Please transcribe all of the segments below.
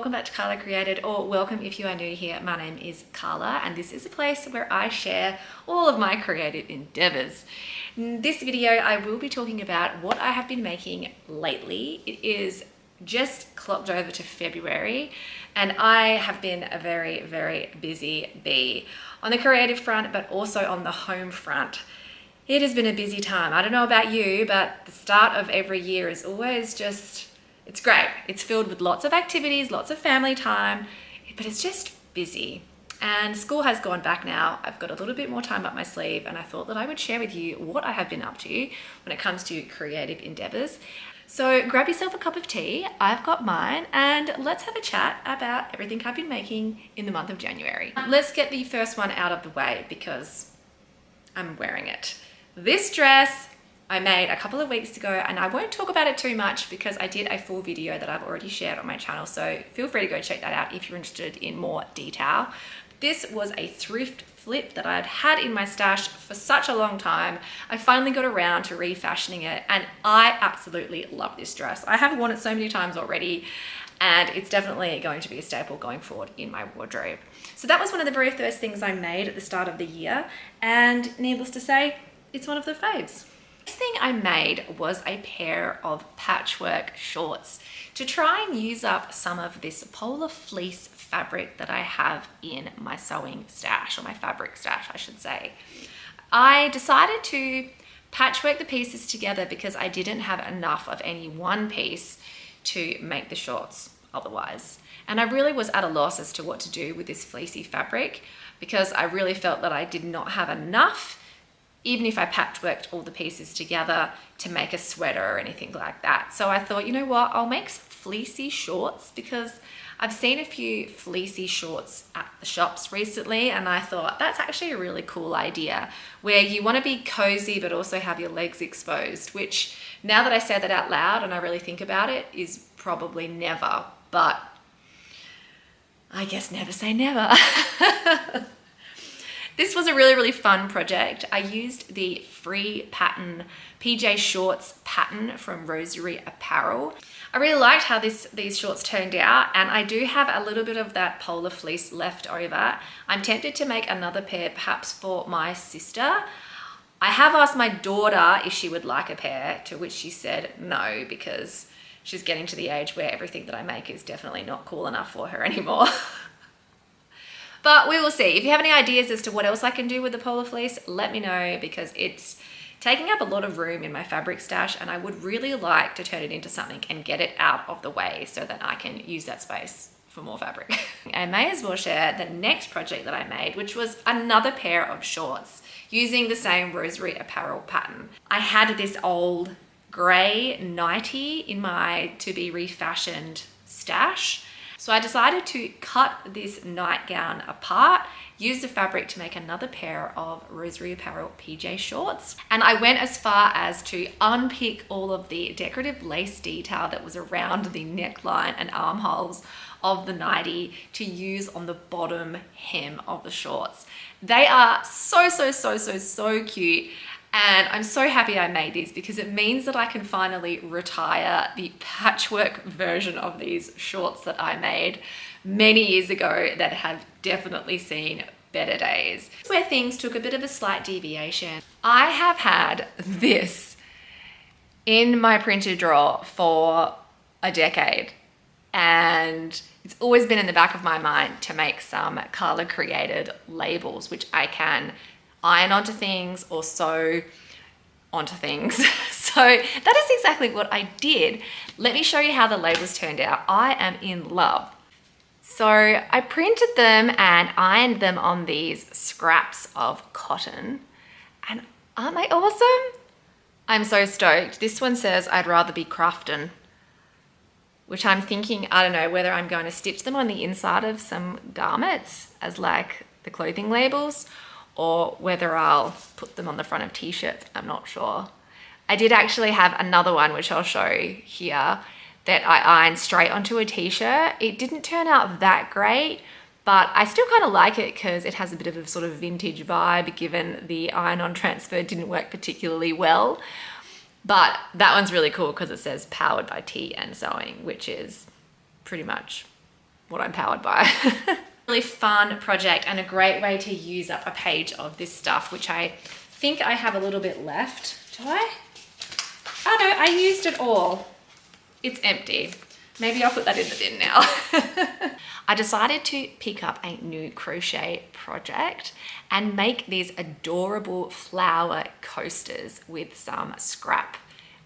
welcome back to Karla Created, or welcome if you are new here. My name is Karla and this is a place where I share all of my creative endeavors. In this video, I will be talking about what I have been making lately. It is just clocked over to February and I have been a very, very busy bee on the creative front, but also on the home front. It has been a busy time. I don't know about you, but the start of every year is always just, it's great. It's filled with lots of activities, lots of family time, but it's just busy. And school has gone back now. I've got a little bit more time up my sleeve and I thought that I would share with you what I have been up to when it comes to creative endeavors. So grab yourself a cup of tea, I've got mine, and let's have a chat about everything I've been making in the month of January. Let's get the first one out of the way because I'm wearing it. This dress I made a couple of weeks ago and I won't talk about it too much because I did a full video that I've already shared on my channel, so feel free to go check that out if you're interested in more detail. This was a thrift flip that I'd had in my stash for such a long time. I finally got around to refashioning it and I absolutely love this dress. I have worn it so many times already and it's definitely going to be a staple going forward in my wardrobe. So that was one of the very first things I made at the start of the year, and needless to say, it's one of the faves. The next thing I made was a pair of patchwork shorts to try and use up some of this polar fleece fabric that I have in my sewing stash, or my fabric stash, I should say. I decided to patchwork the pieces together because I didn't have enough of any one piece to make the shorts otherwise. And I really was at a loss as to what to do with this fleecy fabric because I really felt that I did not have enough, even if I patchworked all the pieces together, to make a sweater or anything like that. So I thought, you know what, I'll make some fleecy shorts because I've seen a few fleecy shorts at the shops recently and I thought that's actually a really cool idea where you want to be cozy but also have your legs exposed, which now that I say that out loud and I really think about it is probably never, but I guess never say never. This was a really, really fun project. I used the free pattern PJ shorts pattern from Rosery Apparel. I really liked how these shorts turned out, and I do have a little bit of that polar fleece left over. I'm tempted to make another pair perhaps for my sister. I have asked my daughter if she would like a pair, to which she said no because she's getting to the age where everything that I make is definitely not cool enough for her anymore. But we will see. If you have any ideas as to what else I can do with the polar fleece, let me know because it's taking up a lot of room in my fabric stash and I would really like to turn it into something and get it out of the way so that I can use that space for more fabric. I may as well share the next project that I made, which was another pair of shorts using the same Rosery Apparel pattern. I had this old grey nightie in my to be refashioned stash. So I decided to cut this nightgown apart, use the fabric to make another pair of Rosery Apparel PJ shorts. And I went as far as to unpick all of the decorative lace detail that was around the neckline and armholes of the nightie to use on the bottom hem of the shorts. They are so cute. And I'm so happy I made these because it means that I can finally retire the patchwork version of these shorts that I made many years ago that have definitely seen better days. Where things took a bit of a slight deviation. I have had this in my printer drawer for a decade and it's always been in the back of my mind to make some Karla Created labels, which I can iron onto things or sew onto things. So that is exactly what I did. Let me show you how the labels turned out. I am in love. So I printed them and ironed them on these scraps of cotton. And aren't they awesome? I'm so stoked. This one says, I'd rather be craftin', which I'm thinking, I don't know, whether I'm going to stitch them on the inside of some garments as like the clothing labels, or whether I'll put them on the front of t-shirts, I'm not sure. I did actually have another one, which I'll show here, that I ironed straight onto a t-shirt. It didn't turn out that great, but I still kind of like it because it has a bit of a sort of vintage vibe given the iron-on transfer didn't work particularly well. But that one's really cool because it says powered by tea and sewing, which is pretty much what I'm powered by. Really fun project and a great way to use up a page of this stuff, which I think I have a little bit left. Do I? Oh no, I used it all. It's empty. Maybe I'll put that in the bin now. I decided to pick up a new crochet project and make these adorable flower coasters with some scrap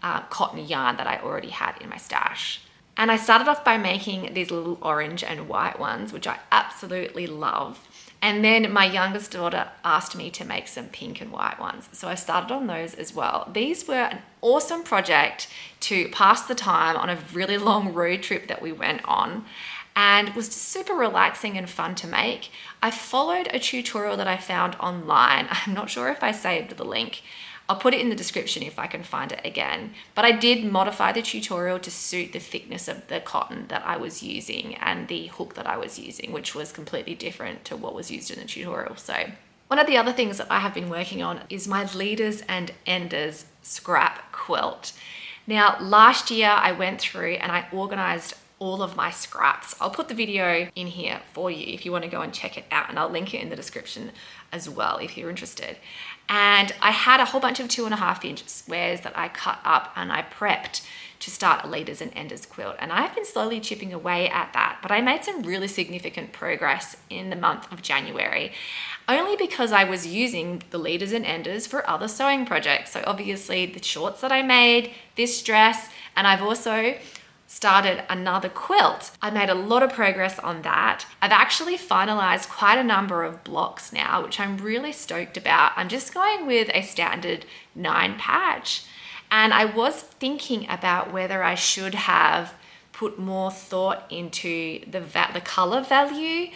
cotton yarn that I already had in my stash. And I started off by making these little orange and white ones, which I absolutely love. And then my youngest daughter asked me to make some pink and white ones. So I started on those as well. These were an awesome project to pass the time on a really long road trip that we went on, and it was just super relaxing and fun to make. I followed a tutorial that I found online. I'm not sure if I saved the link. I'll put it in the description if I can find it again. But I did modify the tutorial to suit the thickness of the cotton that I was using and the hook that I was using, which was completely different to what was used in the tutorial. So one of the other things that I have been working on is my leaders and enders scrap quilt. Now, last year I went through and I organized all of my scraps. I'll put the video in here for you if you want to go and check it out, and I'll link it in the description as well if you're interested. And I had a whole bunch of 2.5-inch squares that I cut up and I prepped to start a leaders and enders quilt. And I've been slowly chipping away at that, but I made some really significant progress in the month of January, only because I was using the leaders and enders for other sewing projects. So obviously the shorts that I made, this dress, and I've also started another quilt. I made a lot of progress on that. I've actually finalized quite a number of blocks now, which I'm really stoked about. I'm just going with a standard 9 patch. And I was thinking about whether I should have put more thought into the color value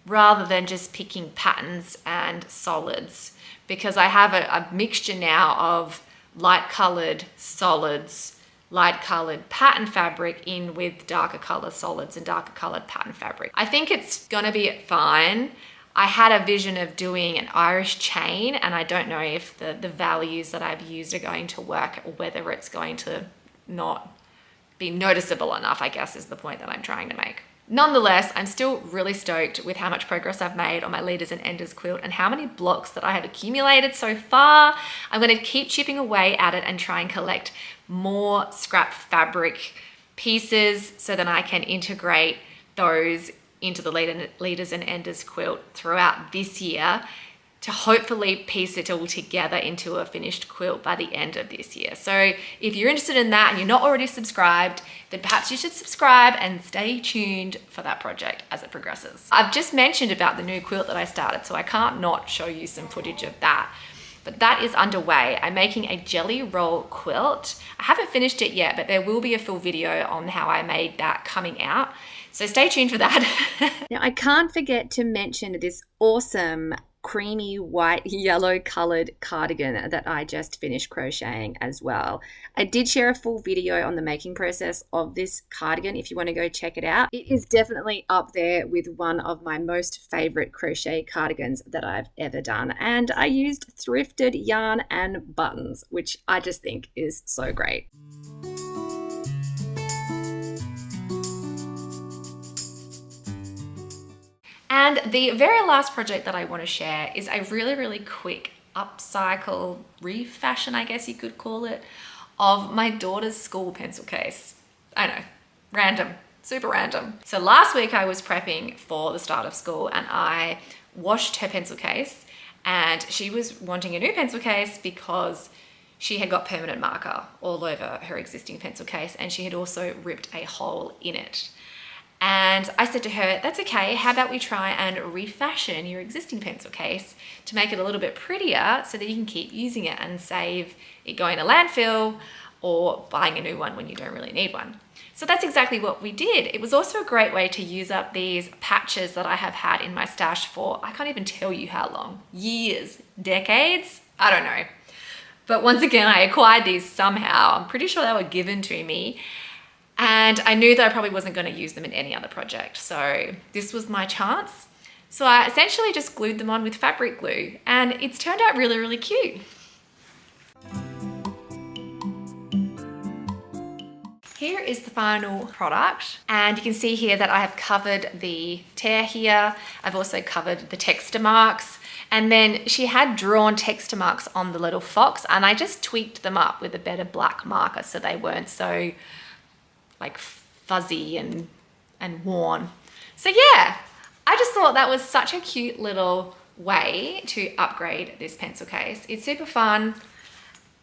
rather than just picking patterns and solids, because I have a mixture now of light colored solids, light colored pattern fabric in with darker color solids and darker colored pattern fabric. I think it's gonna be fine. I had a vision of doing an Irish chain, and I don't know if the values that I've used are going to work, or whether it's going to not be noticeable enough, I guess is the point that I'm trying to make. Nonetheless, I'm still really stoked with how much progress I've made on my leaders and enders quilt and how many blocks that I have accumulated so far. I'm going to keep chipping away at it and try and collect more scrap fabric pieces so that I can integrate those into the leaders and enders quilt throughout this year to hopefully piece it all together into a finished quilt by the end of this year. So if you're interested in that and you're not already subscribed, then perhaps you should subscribe and stay tuned for that project as it progresses. I've just mentioned about the new quilt that I started, so I can't not show you some footage of that. But that is underway. I'm making a jelly roll quilt. I haven't finished it yet, but there will be a full video on how I made that coming out. So stay tuned for that. Now, I can't forget to mention this awesome creamy white yellow colored cardigan that I just finished crocheting as well. I did share a full video on the making process of this cardigan if you want to go check it out. It is definitely up there with one of my most favorite crochet cardigans that I've ever done, and I used thrifted yarn and buttons, which I just think is so great. And the very last project that I want to share is a really, really quick upcycle, refashion, I guess you could call it, of my daughter's school pencil case. I know, random, super random. So last week I was prepping for the start of school and I washed her pencil case, and she was wanting a new pencil case because she had got permanent marker all over her existing pencil case, and she had also ripped a hole in it. And I said to her, that's okay, how about we try and refashion your existing pencil case to make it a little bit prettier so that you can keep using it and save it going to landfill or buying a new one when you don't really need one. So that's exactly what we did. It was also a great way to use up these patches that I have had in my stash for, I can't even tell you how long, years, decades, I don't know. But once again, I acquired these somehow. I'm pretty sure they were given to me. And I knew that I probably wasn't going to use them in any other project. So this was my chance. So I essentially just glued them on with fabric glue, and it's turned out really, really cute. Here is the final product, and you can see here that I have covered the tear here. I've also covered the texture marks, and then she had drawn texture marks on the little fox, and I just tweaked them up with a better black marker so they weren't so like fuzzy and worn. So yeah, I just thought that was such a cute little way to upgrade this pencil case. It's super fun,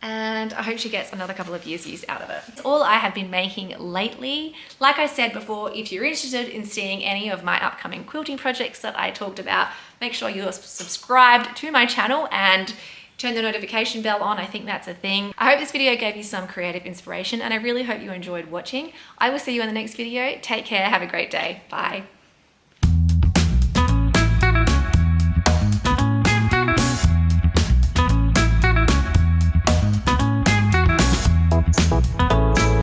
and I hope she gets another couple of years use out of it. It's all I have been making lately. Like I said before, if you're interested in seeing any of my upcoming quilting projects that I talked about, make sure you're subscribed to my channel and turn the notification bell on. I think that's a thing. I hope this video gave you some creative inspiration, and I really hope you enjoyed watching. I will see you in the next video. Take care, have a great day. Bye.